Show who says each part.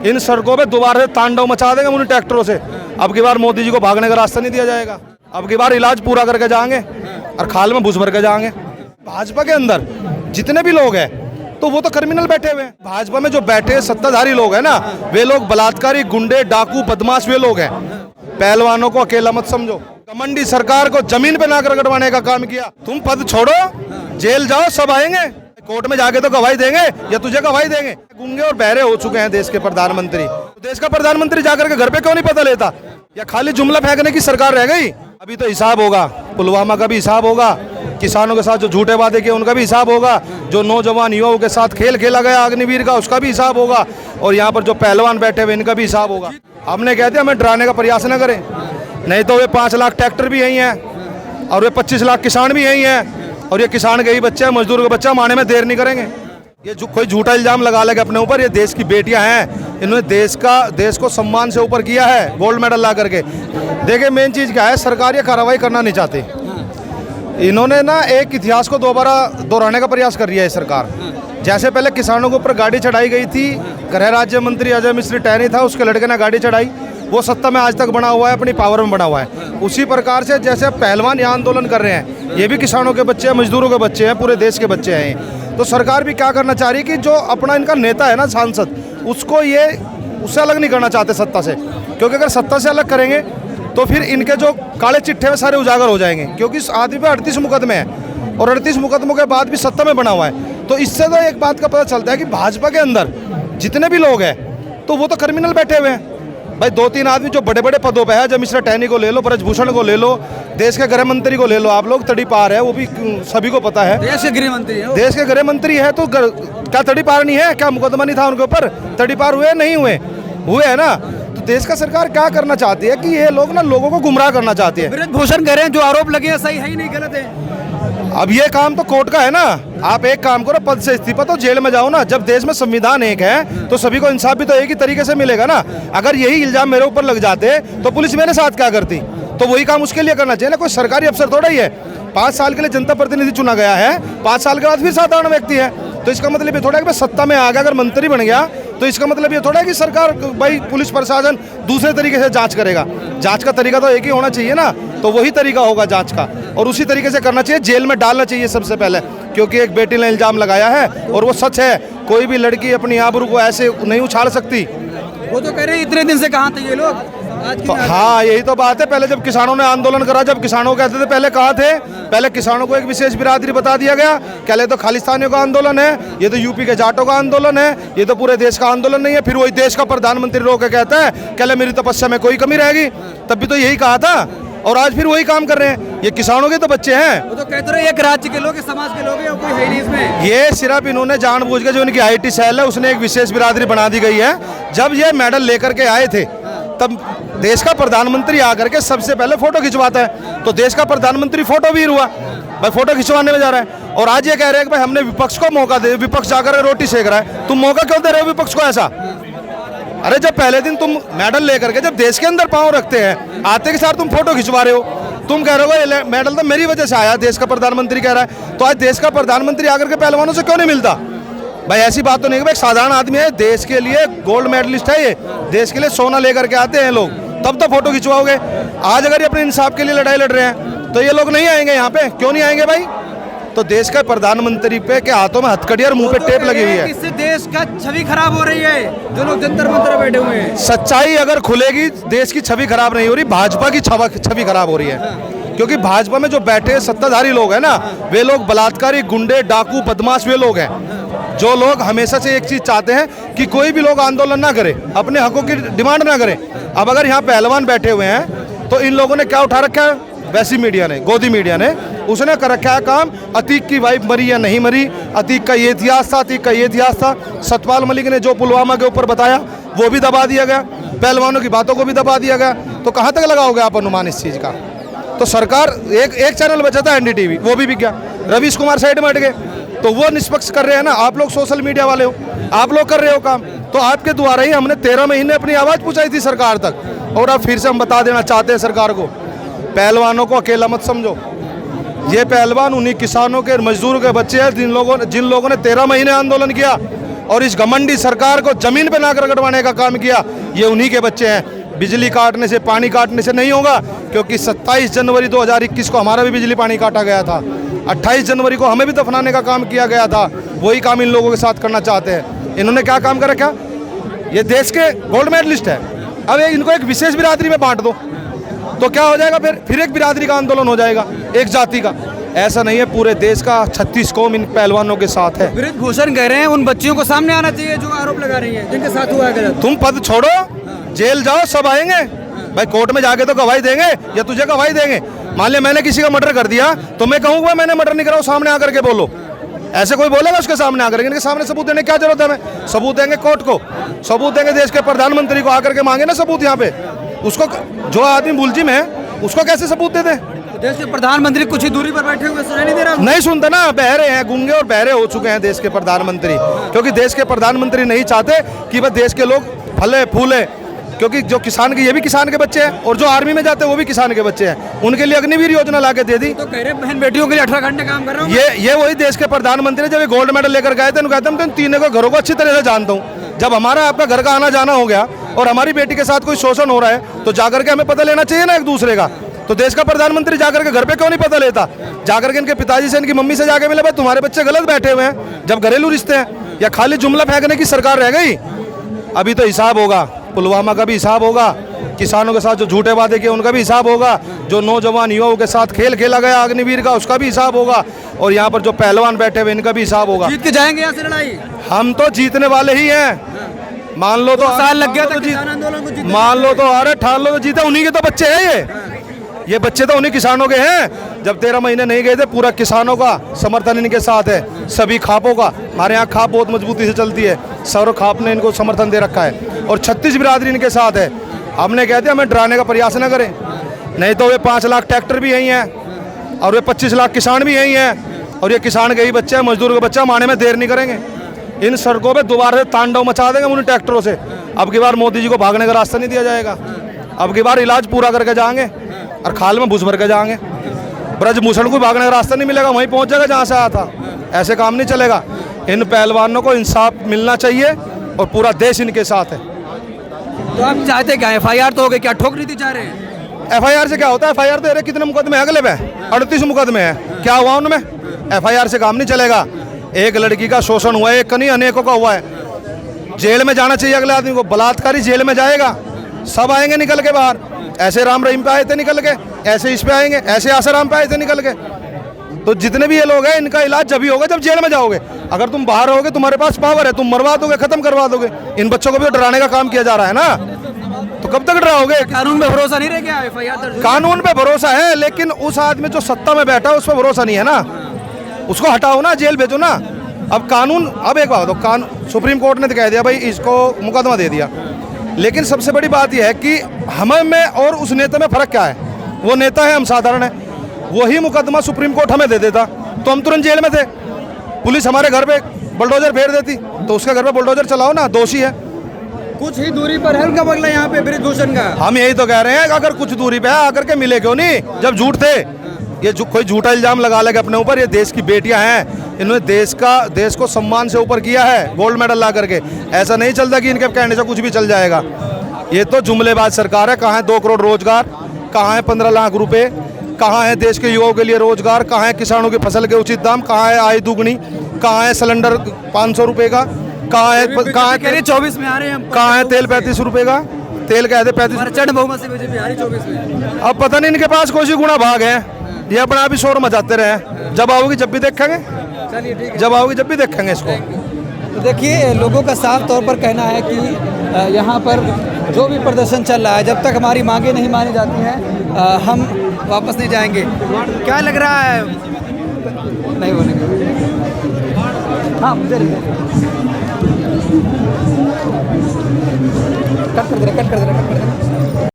Speaker 1: इन सड़कों पे दोबारा से तांडव मचा देंगे उन ट्रैक्टरों से। अब की बार मोदी जी को भागने का रास्ता नहीं दिया जाएगा। अब की बार इलाज पूरा करके जाएंगे और खाल में घुस भर के जाएंगे। भाजपा के अंदर जितने भी लोग हैं तो वो तो क्रिमिनल बैठे हुए हैं। भाजपा में जो बैठे सत्ताधारी लोग हैं ना, वे लोग बलात्कारी, गुंडे, डाकू, बदमाश वे लोग हैं। पहलवानों को अकेला मत समझो। कमंडी सरकार को जमीन पे नाकर कटवाने का काम किया। तुम पद छोड़ो, जेल जाओ, सब आएंगे। कोर्ट में जाके तो गवाही देंगे या तुझे गवाही देंगे। गूंगे और बहरे हो चुके हैं देश के प्रधानमंत्री। देश का प्रधानमंत्री जाकर के घर पे क्यों नहीं पता लेता? या खाली जुमला फेंकने की सरकार रह गई? अभी तो हिसाब होगा, पुलवामा का भी हिसाब होगा, किसानों के साथ जो झूठे वादे किए उनका भी हिसाब होगा, जो नौजवान युवाओं के साथ खेल खेला गया अग्निवीर का उसका भी हिसाब होगा, और यहाँ पर जो पहलवान बैठे हुए इनका भी हिसाब होगा। हमने कहते हमें डराने का प्रयास न करें, नहीं तो वे 5 लाख ट्रैक्टर भी यही हैं और वे 25 लाख किसान भी यही हैं, और ये किसान के ही बच्चे हैं, मजदूर के बच्चा मारने में देर नहीं करेंगे। ये जो कोई झूठा इल्जाम लगा लेगा अपने ऊपर, ये देश की बेटियां हैं, इन्होंने देश को सम्मान से ऊपर किया है, गोल्ड मेडल ला करके। देखिए मेन चीज़ क्या है, सरकार ये कार्रवाई करना नहीं चाहती। इन्होंने ना एक इतिहास को दोबारा दोहराने का प्रयास कर रही है सरकार। जैसे पहले किसानों के ऊपर गाड़ी चढ़ाई गई थी, गृह राज्य मंत्री अजय मिश्र टहनी था, उसके लड़के ने गाड़ी चढ़ाई, वो सत्ता में आज तक बना हुआ है, अपनी पावर में बना हुआ है। उसी प्रकार से जैसे पहलवान यहाँ आंदोलन कर रहे हैं, ये भी किसानों के बच्चे हैं, मजदूरों के बच्चे हैं, पूरे देश के बच्चे हैं। तो सरकार भी क्या करना चाह रही है कि जो अपना इनका नेता है ना, सांसद, उसको ये उससे अलग नहीं करना चाहते सत्ता से, क्योंकि अगर सत्ता से अलग करेंगे तो फिर इनके जो काले चिट्ठे हैं सारे उजागर हो जाएंगे। क्योंकि इस आदमी पे 38 मुकदमे हैं और 38 मुकदमों के बाद भी सत्ता में बना हुआ है। तो इससे तो एक बात का पता चलता है कि भाजपा के अंदर जितने भी लोग हैं तो वो तो क्रिमिनल बैठे हुए हैं। भाई 2-3 आदमी जो बड़े बड़े पदों पे है, जब मिश्रा टहनी को ले लो, ब्रजभूषण को ले लो, देश के गृह मंत्री को ले लो, आप लोग तड़ी पार है, वो भी सभी को पता है।
Speaker 2: देश के गृह मंत्री है,
Speaker 1: देश के गृह मंत्री है, तो क्या तड़ी पार नहीं है? क्या मुकदमा नहीं था उनके ऊपर? तड़ी पार हुए नहीं हुए? हुए है ना। तो देश का सरकार क्या करना चाहती है कि ये लोग ना लोगों को गुमराह करना चाहती है।
Speaker 2: ब्रजभूषण कह रहे हैं जो आरोप लगे हैं सही है ही नहीं, गलत है।
Speaker 1: अब ये काम तो कोर्ट का है ना। आप एक काम करो, पद से इस्तीफा तो जेल में जाओ ना। जब देश में संविधान एक है तो सभी को इंसाफ भी तो एक ही तरीके से मिलेगा ना। अगर यही इल्जाम मेरे ऊपर लग जाते तो पुलिस मेरे साथ क्या करती? तो वही काम उसके लिए करना चाहिए ना। कोई सरकारी अफसर थोड़ा ही है। 5 साल के लिए जनता प्रतिनिधि चुना गया है, 5 साल के बाद फिर साधारण व्यक्ति है। तो इसका मतलब ये थोड़ा है कि सत्ता में आ गया, अगर मंत्री बन गया तो इसका मतलब ये थोड़ा है कि सरकार, भाई पुलिस प्रशासन दूसरे तरीके से जांच करेगा। जांच का तरीका तो एक ही होना चाहिए ना। तो वही तरीका होगा जांच का, और उसी तरीके से करना चाहिए। जेल में डालना चाहिए सबसे पहले, क्योंकि एक बेटी ने इल्जाम लगाया है और वो सच है। कोई भी लड़की अपनी आबरू को ऐसे नहीं उछाल सकती।
Speaker 2: वो तो कह रहे हैं इतने दिन से कहाँ थे ये लोग?
Speaker 1: तो हाँ, यही तो बात है। पहले जब किसानों ने आंदोलन करा, जब किसानों कहते थे पहले कहाँ थे? पहले किसानों को एक विशेष बिरादरी बता दिया गया, कहले तो खालिस्तानियों का आंदोलन है, ये तो यूपी के जाटों का आंदोलन है, ये तो पूरे देश का आंदोलन नहीं है। फिर वही देश का प्रधानमंत्री रोक के कहता है कहले मेरी तपस्या में कोई कमी रहेगी। तब भी तो यही कहा था, और आज फिर वही काम कर रहे हैं। ये किसानों के तो बच्चे हैं।
Speaker 2: वो तो कहते रहे एक राज्य के लोग, समाज के लोग हैं, कोई है नहीं इसमें।
Speaker 1: ये सिर्फ इन्होंने जानबूझ के, जो इनकी IT सेल है उसने एक विशेष बिरादरी बना दी गई है। जब ये मेडल लेकर के आए थे तब देश का प्रधानमंत्री आकर के सबसे पहले फोटो खिंचवाता है, तो देश का प्रधानमंत्री फोटो वीर हुआ, भाई फोटो खिंचवाने में जा रहा है। और आज ये कह रहे हैं कि भाई हमने विपक्ष को मौका दे, विपक्ष जाकर रोटी सेक रहा है। तुम मौका क्यों दे रहे हो विपक्ष को ऐसा? अरे जब पहले दिन तुम मेडल लेकर के जब देश के अंदर पांव रखते हैं, आते के साथ तुम फोटो खिंचवा रहे हो, तुम कह रहे हो मेडल तो मेरी वजह से आया, देश का प्रधानमंत्री कह रहा है। तो आज देश का प्रधानमंत्री आकर के पहलवानों से क्यों नहीं मिलता? भाई ऐसी बात तो नहीं है। भाई साधारण आदमी है, देश के लिए गोल्ड मेडलिस्ट है, ये देश के लिए सोना लेकर के आते हैं लोग, तब तो फोटो खिंचवाओगे। आज अगर ये अपने इंसाफ के लिए लड़ाई लड़ रहे हैं तो ये लोग नहीं आएंगे यहाँ पे। क्यों नहीं आएंगे भाई? तो देश का प्रधानमंत्री पे के हाथों में हथकड़ी और मुंह पे टेप लगी हुई है।
Speaker 2: इससे देश का छवि खराब हो रही है, जो लोग जंतर मंतर बैठे हुए हैं।
Speaker 1: सच्चाई अगर खुलेगी, देश की छवि खराब नहीं हो रही, भाजपा की छवि खराब हो रही है। क्योंकि भाजपा में जो बैठे सत्ताधारी लोग हैं ना, वे लोग बलात्कारी, गुंडे, डाकू, बदमाश वे लोग हैं, जो लोग हमेशा से एक चीज चाहते हैं कि कोई भी लोग आंदोलन ना करे, अपने हकों की डिमांड ना करे। अब अगर यहाँ पहलवान बैठे हुए हैं तो इन लोगों ने क्या उठा रखा है? वैसी मीडिया ने, गोदी मीडिया ने, उसने कर रखा है काम, अतीक की वाइफ मरी या नहीं मरी, अतीक का ये इतिहास था, अतीक का ये इतिहास था। सतपाल मलिक ने जो पुलवामा के ऊपर बताया वो भी दबा दिया गया, पहलवानों की बातों को भी दबा दिया गया। तो कहाँ तक लगाओगे आप अनुमान इस चीज़ का? तो सरकार, एक चैनल बचा था NDTV, वो भी बिक गया। रवीश कुमार साइड में हट गए, तो वो निष्पक्ष कर रहे हैं ना। आप लोग सोशल मीडिया वाले हो, आप लोग कर रहे हो काम। तो आपके द्वारा ही हमने 13 महीने अपनी आवाज़ पहुँचाई थी सरकार तक, और अब फिर से हम बता देना चाहते हैं सरकार को, पहलवानों को अकेला मत समझो। ये पहलवान उन्हीं किसानों के, मजदूरों के बच्चे हैं जिन लोगों ने 13 महीने आंदोलन किया, और इस घमंडी सरकार को जमीन पे नाक रगड़वाने का काम किया, ये उन्हीं के बच्चे हैं। बिजली काटने से, पानी काटने से नहीं होगा, क्योंकि 27 जनवरी 2021 को हमारा भी बिजली पानी काटा गया था। 28 जनवरी को हमें भी दफनाने का काम किया गया था। वही काम इन लोगों के साथ करना चाहते हैं। इन्होंने क्या काम कर रखा? ये देश के गोल्ड मेडलिस्ट है। अब इनको एक विशेष बिरादरी में बांट दो तो क्या हो जाएगा? फिर एक बिरादरी का आंदोलन हो जाएगा, एक जाति का। ऐसा नहीं है, पूरे देश का 36 कौम इन पहलवानों के साथ है।
Speaker 2: ब्रिजभूषण कह रहे हैं उन बच्चियों को सामने आना चाहिए जो आरोप लगा रही है, जिनके साथ हुआ है गलत।
Speaker 1: तुम पद छोड़ो, जेल जाओ, सब आएंगे भाई। कोर्ट में जाके तो गवाही देंगे या तुझे गवाही देंगे। मान लिया मैंने किसी का मर्डर कर दिया तो मैं कहूँगा मैंने मर्डर नहीं करा, सामने आकर के बोलो। ऐसे कोई बोलेगा उसके सामने आकर के? इनके सामने सबूत देने की क्या जरूरत है? हमें सबूत देंगे कोर्ट को, सबूत देंगे देश के प्रधानमंत्री को। आकर के मांगे ना सबूत यहाँ पे। उसको जो आदमी मुलजिम है उसको कैसे सबूत दे दें?
Speaker 2: देश के प्रधानमंत्री कुछ ही दूरी पर बैठे हुए सुनाई नहीं दे रहा?
Speaker 1: नहीं सुनते ना, बहरे हैं, गूंगे और बहरे हो चुके हैं देश के प्रधानमंत्री। क्योंकि देश के प्रधानमंत्री नहीं चाहते कि वह देश के लोग फले फूले। क्योंकि जो किसान के, ये भी किसान के बच्चे हैं, और जो आर्मी में जाते हैं वो भी किसान के बच्चे हैं। उनके लिए अग्निवीर योजना ला के दे दी।
Speaker 2: तो कह रहे बहन बेटियों के लिए 18 घंटे काम कर रहा हूँ।
Speaker 1: ये वही देश के प्रधानमंत्री जब ये गोल्ड मेडल लेकर गए थे, कहते हैं तीनों को घरों को अच्छी तरह से जानता हूँ। जब हमारा आपका घर का आना जाना हो गया और हमारी बेटी के साथ कोई शोषण हो रहा है तो जाकर के हमें पता लेना चाहिए ना एक दूसरे का। तो देश का प्रधानमंत्री जाकर के घर पे क्यों नहीं पता लेता? जाकर के इनके पिताजी से, इनकी मम्मी से जाके मिले, भाई तुम्हारे बच्चे गलत बैठे हुए हैं। जब घरेलू रिश्ते हैं या खाली जुमला फेंकने की सरकार रह गई? अभी तो हिसाब होगा। पुलवामा का भी हिसाब होगा, किसानों के साथ जो झूठे वादे किए उनका भी हिसाब होगा, जो नौजवान युवाओं के साथ खेल खेला गया अग्निवीर का उसका भी हिसाब होगा, और यहाँ पर जो पहलवान बैठे हुए इनका भी हिसाब होगा।
Speaker 2: जीत के जाएंगे यहाँ से लड़ाई?
Speaker 1: हम तो जीतने वाले ही हैं। मान लो तो
Speaker 2: साल लग गया था किसान आंदोलन को जीतने।
Speaker 1: मान लो तो, अरे ठान लो तो जीते। उन्हीं के तो बच्चे हैं ये बच्चे तो उन्हीं किसानों के हैं। जब 13 महीने नहीं गए थे, पूरा किसानों का समर्थन इनके साथ है, सभी खापों का। हमारे यहाँ खाप बहुत मजबूती से चलती है, सौरव खाप ने इनको समर्थन दे रखा है, और 36 बिरादरी इनके साथ है। हमने कहते हैं हमें डराने का प्रयास न करें, नहीं तो वे 5 लाख ट्रैक्टर भी यही हैं और वे 25 लाख किसान भी यही हैं, और ये किसान के ही बच्चे हैं, मजदूर के बच्चे। हम आने में देर नहीं करेंगे। इन सड़कों पे दोबारा से तांडव मचा देंगे उन ट्रैक्टरों से। अब की बार मोदी जी को भागने का रास्ता नहीं दिया जाएगा। अब की बार इलाज पूरा करके जाएंगे और खाल में घुस भर के जाएंगे। ब्रजभूषण को भागने का रास्ता नहीं मिलेगा, वहीं पहुंच जाएगा जहां से आया था। ऐसे काम नहीं चलेगा। इन पहलवानों को इंसाफ मिलना चाहिए और पूरा देश इनके साथ है।
Speaker 2: तो आप चाहते क्या? FIR तो हो गई, क्या ठोक नीति चाह रहे हैं?
Speaker 1: FIR से क्या होता है? FIR तो कितने मुकदमे हैं अगले पे? 38 मुकदमे हैं। क्या हुआ उनमें? FIR से काम नहीं चलेगा। एक लड़की का शोषण हुआ है, एक का नहीं अनेकों का हुआ है। जेल में जाना चाहिए अगले आदमी को। बलात्कारी जेल में जाएगा, सब आएंगे निकल के बाहर। ऐसे राम रहीम पे आए थे निकल के, ऐसे इस पे आएंगे, ऐसे आसाराम पे आए थे निकल के। तो जितने भी ये लोग हैं इनका इलाज जब भी होगा जब जेल में जाओगे। अगर तुम बाहर रहोगे, तुम्हारे पास पावर है, तुम मरवा दोगे, खत्म करवा दोगे। इन बच्चों को भी डराने का काम किया जा रहा है ना, तो कब तक डराओगे?
Speaker 2: कानून पे भरोसा नहीं रह गया? FIR दर्ज?
Speaker 1: कानून पे भरोसा है, लेकिन उस आदमी जो सत्ता में बैठा है उस पर भरोसा नहीं है ना। उसको हटाओ ना, जेल भेजो ना। अब कानून, अब एक बात, कानून सुप्रीम कोर्ट ने तो कह दिया भाई इसको मुकदमा दे दिया, लेकिन सबसे बड़ी बात यह है कि हमें में और उस नेता में फ़र्क क्या है? वो नेता है, हम साधारण है। वही मुकदमा सुप्रीम कोर्ट हमें दे देता तो हम तुरंत जेल में थे। पुलिस हमारे घर पे बुलडोजर फेर देती तो उसके घर पे बुलडोजर चलाओ ना, दोषी है।
Speaker 2: कुछ ही दूरी पर है उनका बंगला यहाँ पे ब्रिजभूषण का।
Speaker 1: हम यही तो कह रहे हैं कि अगर कुछ दूरी पे है आकर के मिले क्यों नहीं? जब झूठ थे, ये कोई झूठा इल्जाम लगा लेगा अपने ऊपर। ये देश की बेटियां हैं, इन्होंने देश को सम्मान से ऊपर किया है गोल्ड मेडल ला करके। ऐसा नहीं चलता कि इनके कहने से कुछ भी चल जाएगा। ये तो जुमलेबाज सरकार है। कहाँ है 2 करोड़ रोजगार? कहाँ है 15 लाख रुपए? कहाँ है देश के युवाओं के लिए रोजगार? कहाँ है किसानों की फसल के उचित दाम? कहाँ है आय दुगनी? कहाँ है सिलेंडर 500 रुपए का? कहाँ है
Speaker 2: 24 में आ रहे हैं?
Speaker 1: कहाँ है तेल 35 रुपए का? तेल कहते 35।
Speaker 2: चढ़ बहुमत से बीजेपी आ रही 24 में।
Speaker 1: अब पता नहीं इनके पास कोई गुना भाग है, ये अपना आप ही शोर मचाते रहे। जब आओगी जब भी देखेंगे,
Speaker 2: चलिए ठीक है,
Speaker 1: जब आओगी जब भी देखेंगे इसको।
Speaker 2: तो देखिए लोगों का साफ तौर पर कहना है कि यहाँ पर जो भी प्रदर्शन चल रहा है, जब तक हमारी मांगे नहीं मानी जाती हैं हम वापस नहीं जाएंगे। क्या लग रहा है? नहीं बोलेंगे। हाँ मुझे कट कर दे रहे।